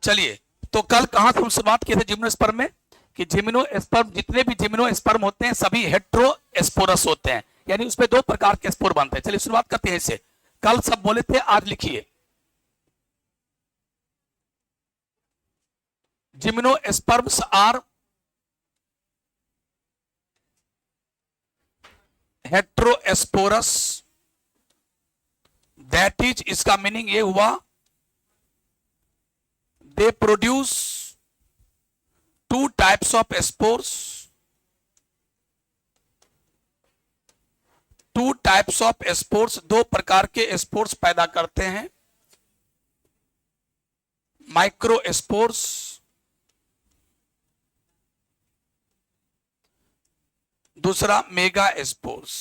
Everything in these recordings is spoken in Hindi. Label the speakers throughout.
Speaker 1: चलिए, तो कल कहां से हम शुरुआत किए थे जिम्नोस्पर्म में कि जिम्नोस्पर्म, जितने भी जिम्नोस्पर्म होते हैं सभी हेट्रोस्पोरस होते हैं, यानी उसमें दो प्रकार के स्पोर बनते हैं। चलिए शुरुआत करते हैं इससे। कल सब बोले थे, आज लिखिए। Gymnosperms are heterosporous, that is, इसका मीनिंग ये हुआ they produce two types of spores, दो प्रकार के स्पोर्स पैदा करते हैं, माइक्रो स्पोर्स, दूसरा मेगा स्पोर्स।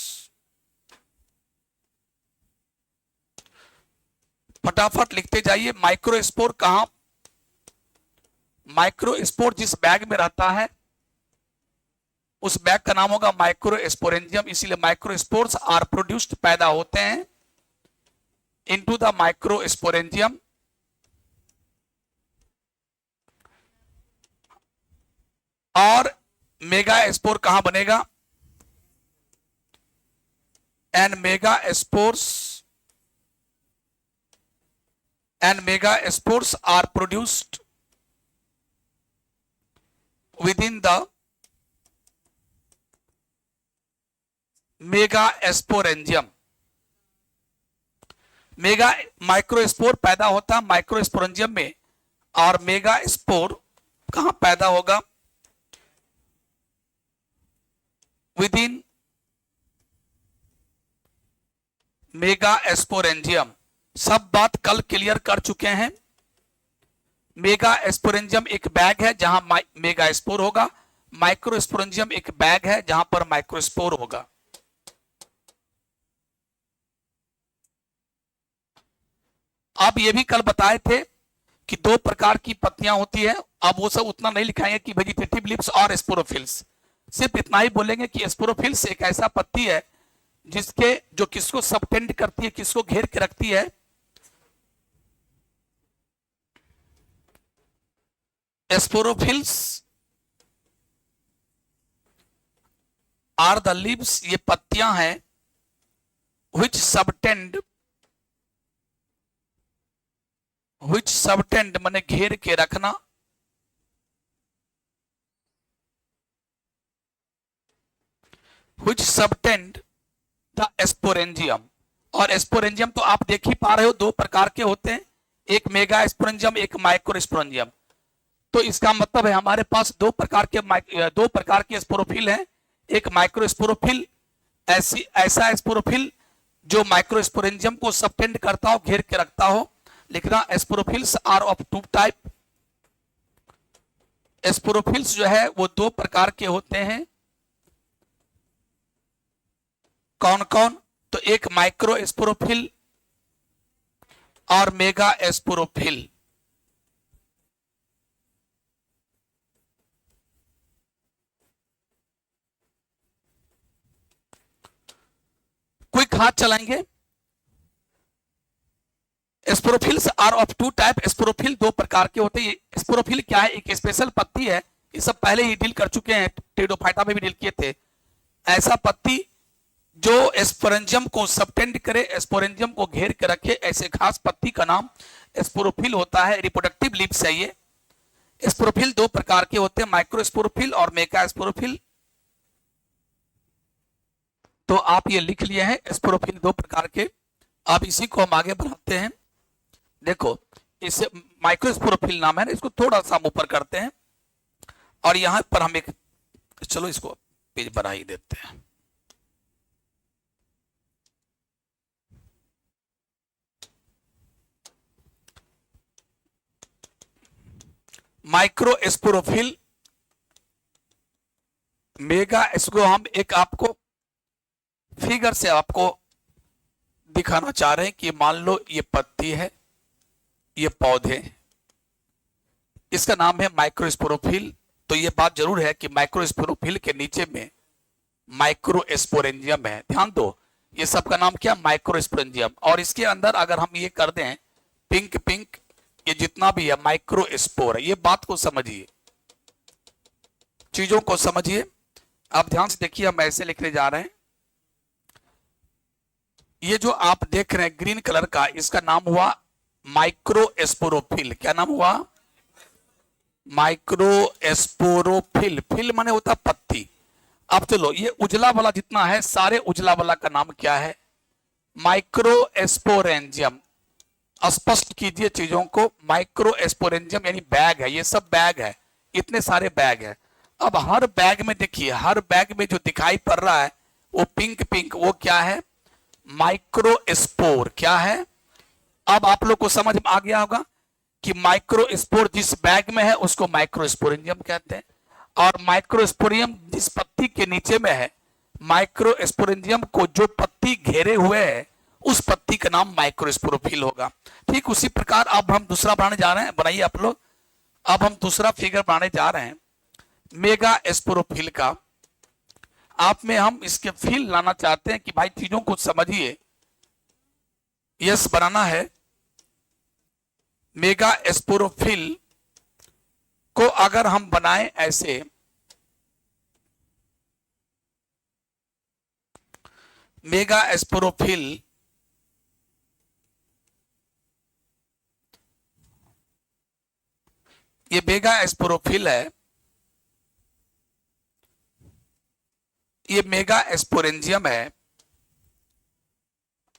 Speaker 1: फटाफट लिखते जाइए। माइक्रो स्पोर कहां, माइक्रो स्पोर जिस बैग में रहता है उस बैग का नाम होगा माइक्रो स्पोरेंजियम। इसीलिए माइक्रो स्पोर्स आर प्रोड्यूस्ड, पैदा होते हैं इनटू द माइक्रो स्पोरेंजियम। और मेगा स्पोर कहां बनेगा, and mega spores are produced within the mega sporangium. मेगा माइक्रोस्पोर पैदा होता है माइक्रोस्पोरेंजियम में, और मेगा स्पोर कहां पैदा होगा, विदिन मेगा स्पोरेंजियम। सब बात कल क्लियर कर चुके हैं। मेगा स्पोरेंजियम एक बैग है जहां मेगा स्पोर होगा, माइक्रोस्पोरेंजियम एक बैग है जहां पर माइक्रोस्पोर होगा। अब ये भी कल बताए थे कि दो प्रकार की पत्तियां होती है। अब वो सब उतना नहीं लिखाएंगे कि वेजिटेटिव लीव्स और स्पोरोफिल्स, सिर्फ इतना ही बोलेंगे कि स्पोरोफिल्स एक ऐसा पत्ती है जिसके जो किसको सबटेंड करती है, किसको घेर के रखती है, स्पोरोफिल्स आर द लीव्स, ये पत्तियां हैं which subtend माने घेर के रखना, which subtend the स्पोरेंजियम। और स्पोरेंजियम तो आप देख ही पा रहे हो, दो प्रकार के होते हैं, एक मेगा स्पोरेंजियम, एक माइक्रो स्पोरेंजियम। तो इसका मतलब है हमारे पास दो प्रकार के स्पोरोफिल हैं। एक माइक्रो स्पोरोफिल, ऐसा स्पोरोफिल जो माइक्रो स्पोरेंजियम को सबटेंड करता हो, घेर के रखता हो। लिखना, sporophylls are of two type. Sporophylls जो है वो दो प्रकार के होते हैं। कौन कौन, तो एक माइक्रो स्पोरोफिल और मेगा स्पोरोफिल। क्विक हाथ चलाएंगे। Sporophylls are of two type, sporophyll दो प्रकार के होते हैं। स्पोरोफिल क्या है, एक स्पेशल पत्ती है, ये सब पहले ही डील कर चुके हैं, टेरिडोफाइटा में भी डील किए थे। ऐसा पत्ती जो स्पोरेंजियम को सबटेंड करे, स्पोरेंजियम को घेर के रखे, ऐसे खास पत्ती का नाम स्पोरोफिल होता है। रिप्रोडक्टिव लीव्स है ये। स्पोरोफिल दो प्रकार के होते हैं, माइक्रो स्पोरोफिल और मेगा स्पोरोफिल। तो आप ये लिख लिए हैं, स्पोरोफिल दो प्रकार के। अब इसी को हम आगे बढ़ाते हैं। देखो, इसे माइक्रो स्पोरोफिल नाम है ना, इसको थोड़ा सा हम ऊपर करते हैं और यहां पर हम एक, चलो इसको पेज बढ़ा ही देते हैं। माइक्रो स्पोरोफिल, मेगा, इसको हम एक आपको फिगर से आपको दिखाना चाह रहे हैं कि मान लो ये पत्ती है, ये पौधे, इसका नाम है माइक्रोस्पोरोफिल। तो ये बात जरूर है कि माइक्रोस्पोरोफिल के नीचे में माइक्रोस्पोरेंजियम है। ध्यान दो, ये सब का नाम क्या, माइक्रोस्पोरेंजियम। और इसके अंदर अगर हम ये कर दें पिंक पिंक, ये जितना भी है माइक्रो स्पोर है। ये बात को समझिए, चीजों को समझिए। आप ध्यान से देखिए, हम ऐसे लिखने जा रहे हैं। ये जो आप देख रहे हैं ग्रीन कलर का, इसका नाम हुआ माइक्रोस्पोरोफिल। क्या नाम हुआ? माइक्रोस्पोरोफिल। फिल माने होता पत्ती। अब चलो, ये उजला वाला जितना है, सारे उजला वाला का नाम क्या है? माइक्रोस्पोरेंजियम। स्पष्ट कीजिए चीजों को। माइक्रोस्पोरेंजियम यानी बैग है, ये सब बैग है, इतने सारे बैग है। अब हर बैग में देखिए, हर बैग में जो दिखाई पड़ रहा है वो पिंक पिंक, वो क्या है? माइक्रोस्पोर। क्या है? अब आप लोग को समझ में आ गया होगा कि माइक्रोस्पोर जिस बैग में है उसको माइक्रोस्पोरेंजियम कहते हैं, और माइक्रोस्पोरियम जिस पत्ती के नीचे में है, माइक्रोस्पोरेंजियम को जो पत्ती घेरे हुए है उस पत्ती का नाम माइक्रोस्पोरोफिल होगा। ठीक उसी प्रकार अब हम दूसरा बनाने जा रहे हैं, बनाइए आप लोग। अब हम दूसरा फिगर बनाने जा रहे हैं मेगा स्पोरोफिल का। आप में हम इसके फील लाना चाहते हैं कि भाई चीजों को समझिए। यस बनाना है। मेगा स्पोरोफिल को अगर हम बनाएं ऐसे, मेगा स्पोरोफिल ये मेगा स्पोरोफिल है, ये मेगा स्पोरेंजियम है,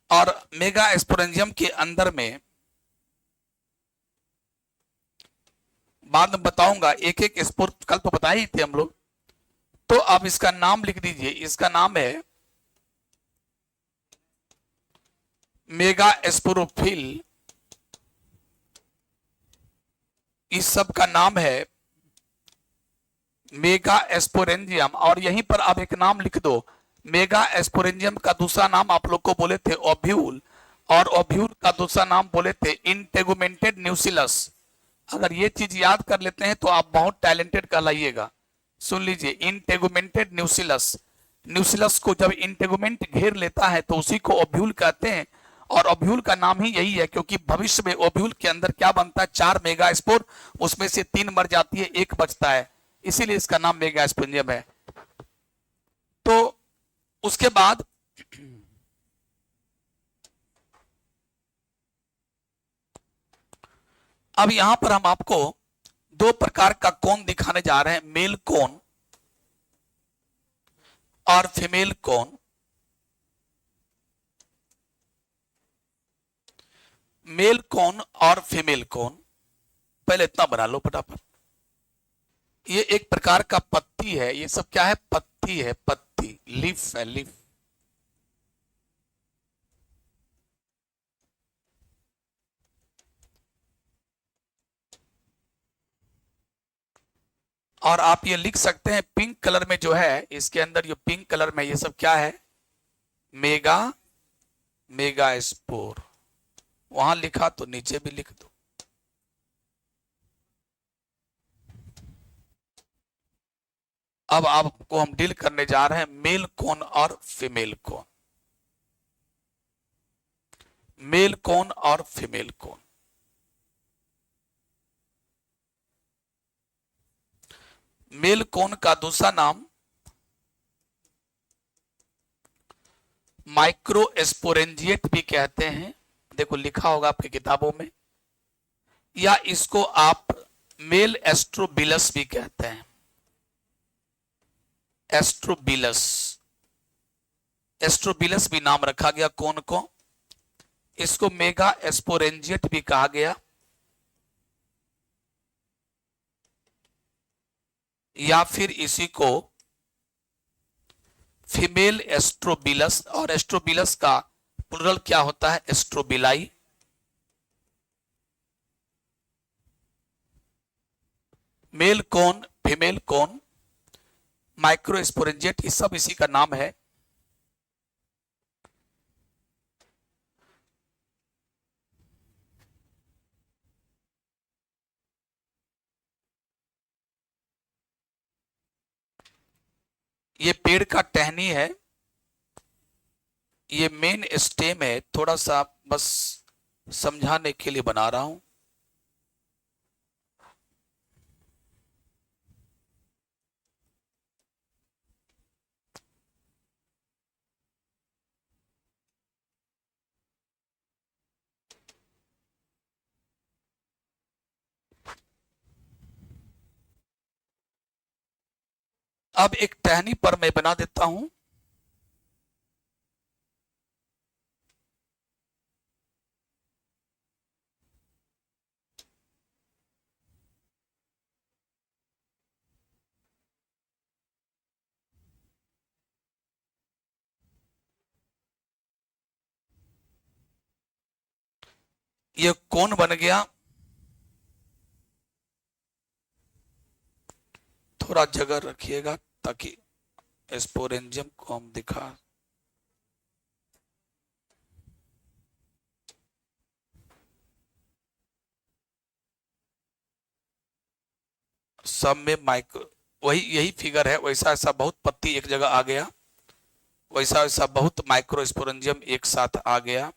Speaker 1: और मेगा स्पोरेंजियम के अंदर में बाद में बताऊंगा एक एक स्पोर, कल तो बताए ही थे हम लोग। तो अब इसका नाम लिख दीजिए, इसका नाम है मेगा स्पोरोफिल। इस सब का नाम है मेगा स्पोरेंजियम। और यहीं पर आप एक नाम लिख दो, मेगा स्पोरेंजियम का दूसरा नाम आप लोग को बोले थे ओव्यूल, और ओव्यूल का दूसरा नाम बोले थे इंटेगुमेंटेड न्यूसिलस। अगर ये चीज याद कर लेते हैं तो आप बहुत टैलेंटेड कहलाइएगा। सुन लीजिए, इंटेगुमेंटेड न्यूसिलस। न्यूसिलस को जब इंटेगुमेंट घेर लेता है तो उसी को ओव्यूल कहते हैं, और ओव्यूल का नाम ही यही है क्योंकि भविष्य में ओव्यूल के अंदर क्या बनता है? 4 मेगा स्पोर, उसमें से 3 मर जाती है, 1 बचता है, इसीलिए इसका नाम मेगा स्पोरेंजियम है। तो उसके बाद अब यहां पर हम आपको 2 प्रकार का कोन दिखाने जा रहे हैं, मेल कोन और फीमेल कोन। मेल कोन और फीमेल कोन, पहले इतना बना लो फटाफट। ये एक प्रकार का पत्ती है, ये सब क्या है? पत्ती है, पत्ती, लीफ है, लीफ। और आप ये लिख सकते हैं पिंक कलर में जो है, इसके अंदर ये पिंक कलर में ये सब क्या है? Mega, mega spore. वहां लिखा तो नीचे भी लिख दो। अब आपको हम डील करने जा रहे हैं मेल कोन और फीमेल कोन। मेल कोन और फीमेल कोन। मेल कोन का दूसरा नाम माइक्रोस्पोरेंजिएट भी कहते हैं, देखो लिखा होगा आपकी किताबों में, या इसको आप मेल एस्ट्रोबिलस भी कहते हैं। एस्ट्रोबिलस, एस्ट्रोबिलस भी नाम रखा गया कोन को। इसको मेगा स्पोरेंजिएट भी कहा गया, या फिर इसी को फीमेल एस्ट्रोबिलस, और एस्ट्रोबिलस का प्लुरल क्या होता है? Strobili. Male cone, female cone, microsporangiate, ये सब इसी का नाम है। ये पेड़ का टहनी है, ये मेन स्टेम है, थोड़ा सा बस समझाने के लिए बना रहा हूं। अब एक टहनी पर मैं बना देता हूं। ये कोण बन गया। थोड़ा जगह रखिएगा ताकि स्पोरेंजियम को हम दिखा। सब में माइक्रो, वही यही फिगर है। वैसा ऐसा बहुत पत्ती एक जगह आ गया, वैसा वैसा बहुत माइक्रो स्पोरेंजियम एक साथ आ गया।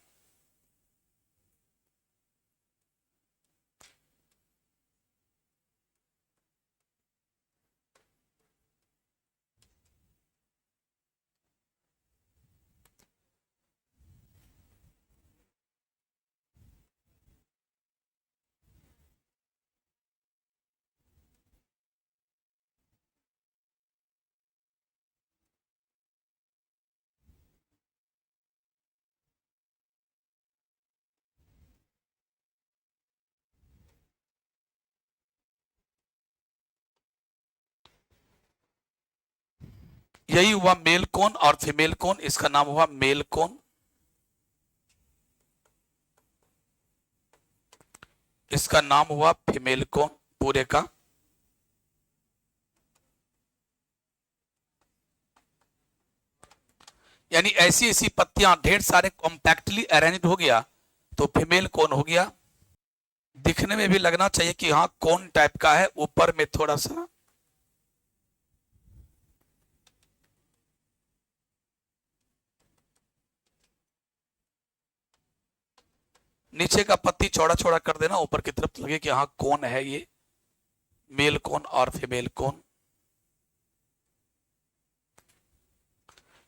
Speaker 1: यही हुआ मेल कोन और फीमेल कोन, इसका नाम हुआ मेल कोन। इसका नाम हुआ फीमेल कोन पूरे का। यानी ऐसी ऐसी पत्तियां ढेर सारे कॉम्पैक्टली अरेंज्ड हो गया तो फीमेल कोन हो गया। दिखने में भी लगना चाहिए कि हाँ कोन टाइप का है, ऊपर में थोड़ा सा नीचे का पत्ती चौड़ा चौड़ा कर देना, ऊपर की तरफ लगे कि हाँ कोन है ये, मेल कोन और फीमेल कोन।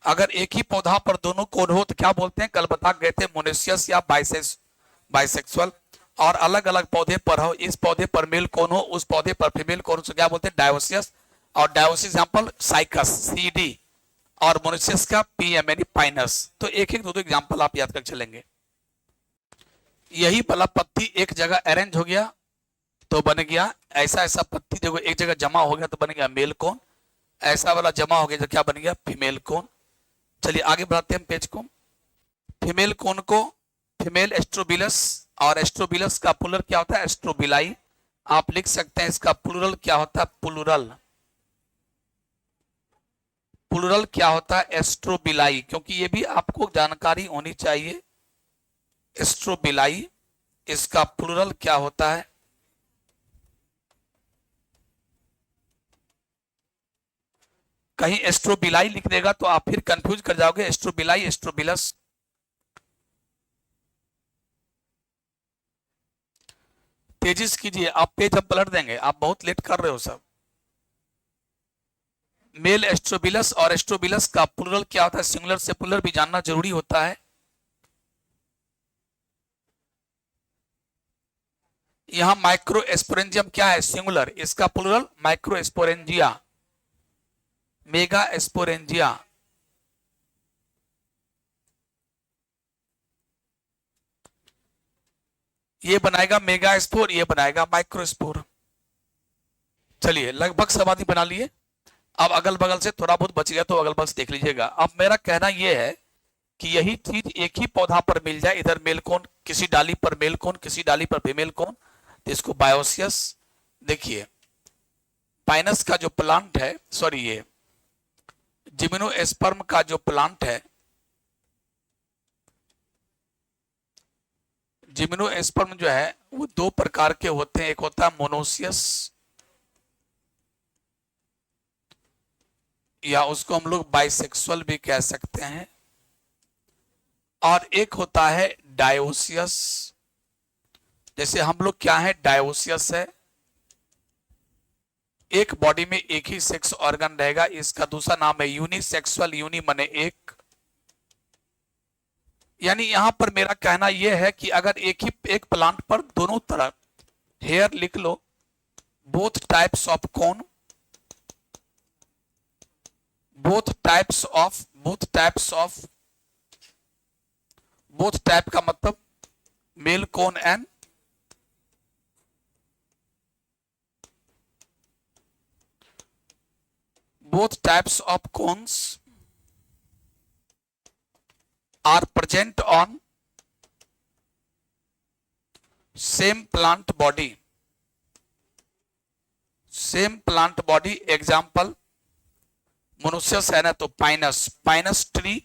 Speaker 1: अगर एक ही पौधा पर दोनों कोन हो तो क्या बोलते हैं, कल बता गए थे मोनेशियस या बाइसेक्सुअल। और अलग अलग पौधे पर हो, इस पौधे पर मेल कोन हो, उस पौधे पर फीमेल कोन हो, तो क्या बोलते हैं डायोसियस। और डायोसिस एग्जाम्पल साइकस CD, और मोनेशियस का PM यानी पाइनस। तो एक एक दो दो एग्जाम्पल आप याद कर चलेंगे। यही वाला पत्ती एक जगह अरेंज हो गया तो बन गया ऐसा ऐसा पत्ती, देखो एक जगह जमा हो गया तो बन गया मेल कोन। ऐसा वाला जमा हो गया तो क्या बन गया फीमेल कोन। चलिए आगे बढ़ाते हैं पेज को। फीमेल कोन को फीमेल एस्ट्रोबिलस, और एस्ट्रोबिलस का प्लूरल क्या होता है एस्ट्रोबिलाई। आप लिख सकते हैं इसका प्लूरल क्या होता है प्लूरल। प्लूरल क्या होता है एस्ट्रोबिलाई, क्योंकि ये भी आपको जानकारी होनी चाहिए। एस्ट्रोबिलाई इसका प्लूरल क्या होता है। कहीं एस्ट्रोबिलाई लिख देगा तो आप फिर कंफ्यूज कर जाओगे, एस्ट्रोबिलाई एस्ट्रोबिलस। तेजी से कीजिए, आप पेज अब पलट देंगे, आप बहुत लेट कर रहे हो सब। मेल एस्ट्रोबिलस और एस्ट्रोबिलस का प्लूरल क्या होता है, सिंगुलर से प्लूरल भी जानना जरूरी होता है। यहां माइक्रो एस्पोरेंजियम क्या है सिंगुलर, इसका प्लूरल माइक्रो एस्पोरेंजिया, मेगा एस्पोरेंजिया। ये बनाएगा मेगा स्पोर, ये बनाएगा माइक्रोस्पोर। चलिए लगभग समाधि बना लिए। अब अगल बगल से थोड़ा बहुत बच गया तो अगल बगल से देख लीजिएगा। अब मेरा कहना यह है कि यही चीज एक ही पौधा पर मिल जाए, इधर मेल कोन, किसी डाली पर मेल कोन, किसी डाली पर फीमेल कोन, तो इसको बायोसियस। देखिए पाइनस का जो प्लांट है, सॉरी ये जिम्नोस्पर्म का जो प्लांट है, जिम्नोस्पर्म जो है वो दो प्रकार के होते हैं। एक होता है मोनोसियस, या उसको हम लोग बाइसेक्सुअल भी कह सकते हैं, और एक होता है डायोसियस। जैसे हम लोग क्या है डायोसियस है, एक बॉडी में एक ही सेक्स ऑर्गन रहेगा, इसका दूसरा नाम है यूनिसेक्सुअल, यूनि माने एक। यानी यहां पर मेरा कहना यह है कि अगर एक प्लांट पर दोनों तरफ, हेयर लिख लो, both types of cone, both types का मतलब male cone and both types of cones are present on same plant body. Example monoecious है ना, तो पाइनस ट्री,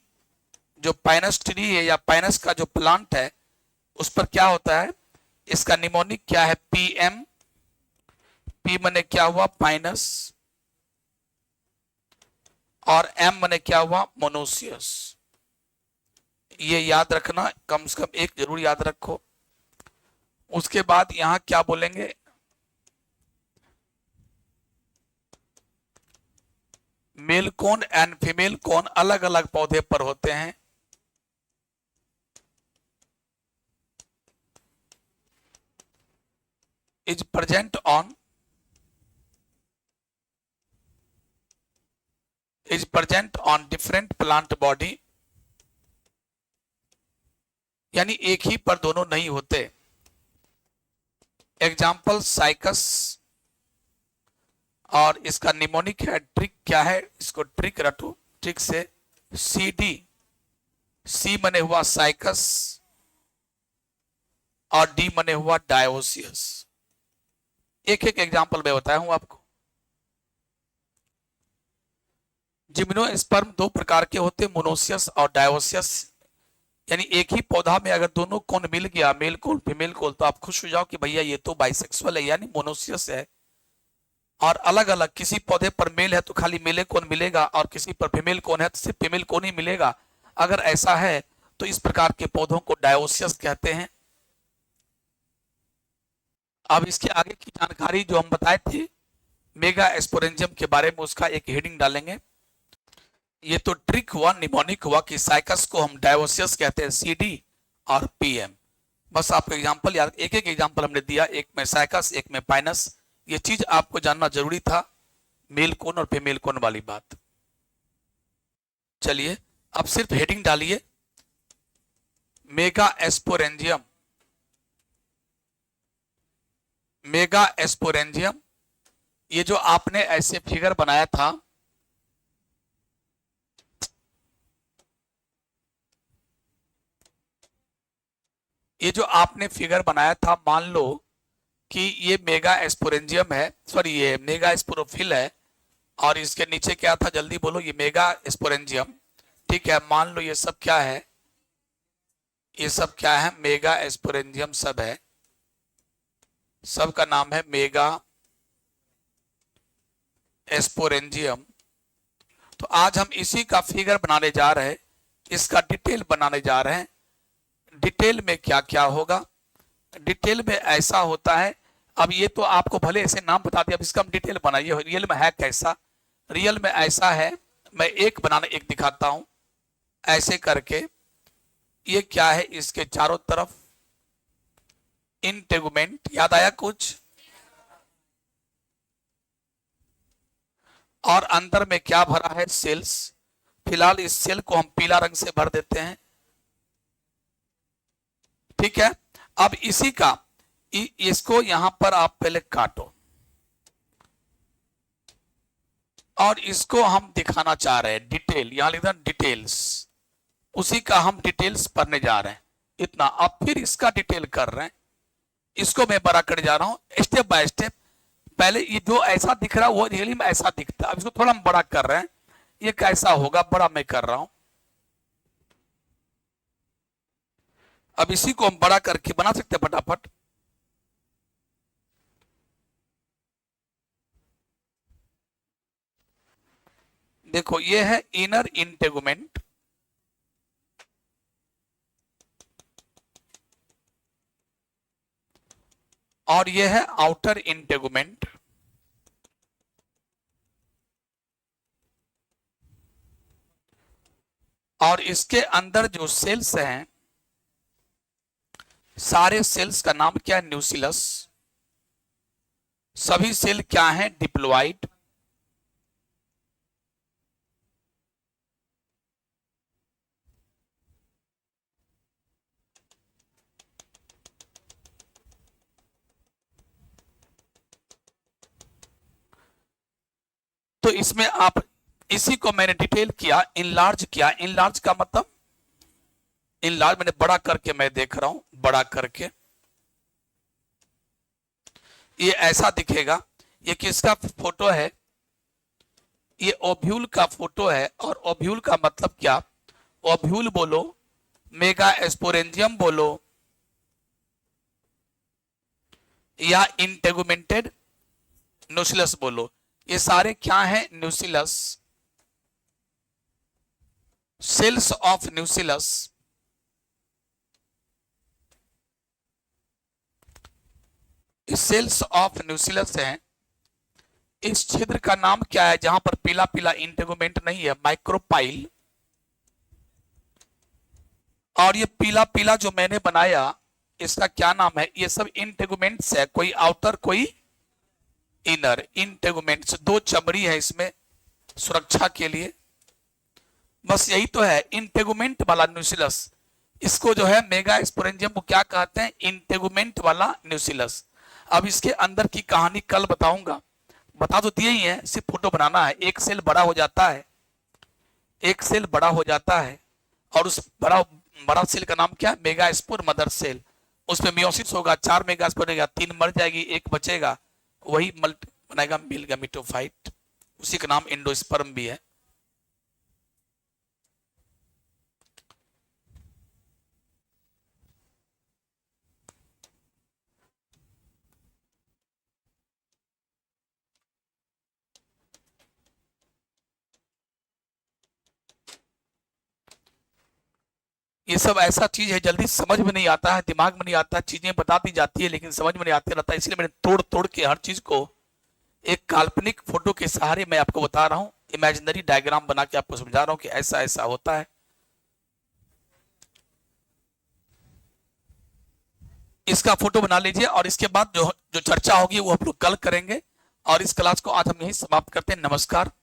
Speaker 1: जो पाइनस ट्री है या पाइनस का जो प्लांट है उस पर क्या होता है, इसका निमोनिक क्या है, पीएम। पी मने क्या हुआ, पाइनस, और एम मने क्या हुआ, मोनोसियस। ये याद रखना, कम से कम एक जरूर याद रखो। उसके बाद यहां क्या बोलेंगे, mail cone and female cone अलग अलग पौधे पर होते हैं। Is present on different plant body, यानी एक ही पर दोनों नहीं होते। एग्जाम्पल साइकस, और इसका निमोनिक है ट्रिक, क्या है, इसको ट्रिक रटो, ट्रिक से CD, सी मने हुआ साइकस और डी मने हुआ डायोसियस। एक एक एग्जाम्पल मैं बताया हूं आपको। जिम्नोस्पर्म दो प्रकार के होते हैं, मोनोसियस और डायोसियस, यानी एक ही पौधा में अगर दोनों कोन मिल गया, मेल कोन फीमेल कोन, तो आप खुश हो जाओ कि भैया ये तो बाइसेक्सुअल है, यानी मोनोसियस है। और अलग अलग किसी पौधे पर मेल है तो खाली मेले कोन मिलेगा, और किसी पर फीमेल कोन है तो सिर्फ फीमेल कोन ही मिलेगा। अगर ऐसा है तो इस प्रकार के पौधों को डायोसियस कहते हैं। अब इसके आगे की जानकारी जो हम बताए थे मेगा एस्पोरेंजियम के बारे में, उसका एक हेडिंग डालेंगे। ये तो ट्रिक हुआ, निमोनिक हुआ कि साइकस को हम डायोसियस कहते हैं, CD और PM। बस आपको एग्जांपल याद, एक एक एग्जांपल हमने दिया, एक में साइकस एक में पाइनस। ये चीज आपको जानना जरूरी था, मेल कोन और फीमेल कोन वाली बात। चलिए अब सिर्फ हेडिंग डालिए, मेगा एस्पोरेंजियम। मेगा एस्पोरेंजियम, ये जो आपने ऐसे फिगर बनाया था, ये जो आपने फिगर बनाया था, मान लो कि ये मेगा एस्पोरेंजियम है, सॉरी ये मेगा स्पोरोफिल है, और इसके नीचे क्या था, जल्दी बोलो, ये मेगा स्पोरेंजियम। ठीक है, मान लो ये सब क्या है, ये सब क्या है, मेगा एस्पोरेंजियम सब है, सब का नाम है मेगा एस्पोरेंजियम। तो आज हम इसी का फिगर बनाने जा रहे हैं, इसका डिटेल बनाने जा रहे हैं। डिटेल में क्या क्या होगा, डिटेल में ऐसा होता है, अब ये तो आपको भले ऐसे नाम बता दिया, अब इसका हम डिटेल बनाइए, रियल में है कैसा। रियल में ऐसा है, मैं एक बनाने एक दिखाता हूं, ऐसे करके ये क्या है, इसके चारों तरफ इंटेगुमेंट, याद आया कुछ, और अंदर में क्या भरा है, सेल्स। फिलहाल इस सेल को हम पीला रंग से भर देते हैं, ठीक है। अब इसी का इसको यहां पर आप पहले काटो, और इसको हम दिखाना चाह रहे हैं डिटेल, यहां लिखना डिटेल्स, उसी का हम डिटेल्स पढ़ने जा रहे हैं इतना। अब फिर इसका डिटेल कर रहे हैं, इसको मैं बड़ा कर जा रहा हूं स्टेप बाय स्टेप। पहले ये जो ऐसा दिख रहा है वो रियली में ऐसा दिखता है, अब इसको थोड़ा हम बड़ा कर रहे हैं, ये कैसा होगा, बड़ा मैं कर रहा हूं। अब इसी को हम बड़ा करके बना सकते हैं फटाफट। देखो ये है इनर इंटेगुमेंट, और ये है आउटर इंटेगुमेंट। और इसके अंदर जो सेल्स हैं, सारे सेल्स का नाम क्या है, न्यूक्लियस। सभी सेल क्या हैं, डिप्लॉइड। तो इसमें आप इसी को मैंने डिटेल किया, इनलार्ज किया। इनलार्ज का मतलब इनलार्ज मैंने बड़ा करके मैं देख रहा हूं, बड़ा करके ये ऐसा दिखेगा। ये किसका फोटो है? ये ओव्यूल का फोटो है। और ओव्यूल का मतलब क्या? ओव्यूल बोलो, मेगा स्पोरेंजियम बोलो, या इंटेगुमेंटेड न्यूसिलस बोलो, ये सारे क्या हैं? Nucellus, cells of nucellus. Cells of nucellus हैं। इस छिद्र का नाम क्या है जहां पर पीला पीला इंटेगुमेंट नहीं है? माइक्रोपाइल। और ये पीला पीला जो मैंने बनाया इसका क्या नाम है? ये सब इंटेगुमेंट्स है, कोई आउटर कोई इनर। इंटेगुमेंट्स, दो चमड़ी है इसमें सुरक्षा के लिए, बस यही तो है इंटेगुमेंट वाला न्यूसिलस। इसको जो है मेगा स्पोरेंजियम को क्या कहते हैं? इंटेगुमेंट वाला न्यूसिलस। अब इसके अंदर की कहानी कल बताऊंगा, बता तो दिए ही है, सिर्फ फोटो बनाना है। एक सेल बड़ा हो जाता है, एक सेल बड़ा हो जाता है, और उस बड़ा सेल का नाम क्या है? Mega spore mother cell. उसमें मियोसिस होगा, 4 मेगा स्पोर बनेगा, 3 मर जाएगी, एक बचेगा, वही बनाएगा मिल गैमेटोफाइट। उसी का नाम एंडोस्पर्म भी है। ये सब ऐसा चीज है जल्दी समझ में नहीं आता है, दिमाग में नहीं आता, चीजें बता दी जाती है लेकिन समझ में नहीं आती रहता है। इसलिए मैंने तोड़ तोड़ के हर चीज को एक काल्पनिक फोटो के सहारे मैं आपको बता रहा हूं, इमेजिनरी डायग्राम बना के आपको समझा रहा हूं कि ऐसा ऐसा होता है। इसका फोटो बना लीजिए, और इसके बाद जो जो चर्चा होगी वो हम लोग कल करेंगे। और इस क्लास को आज हम यही समाप्त करते हैं। नमस्कार।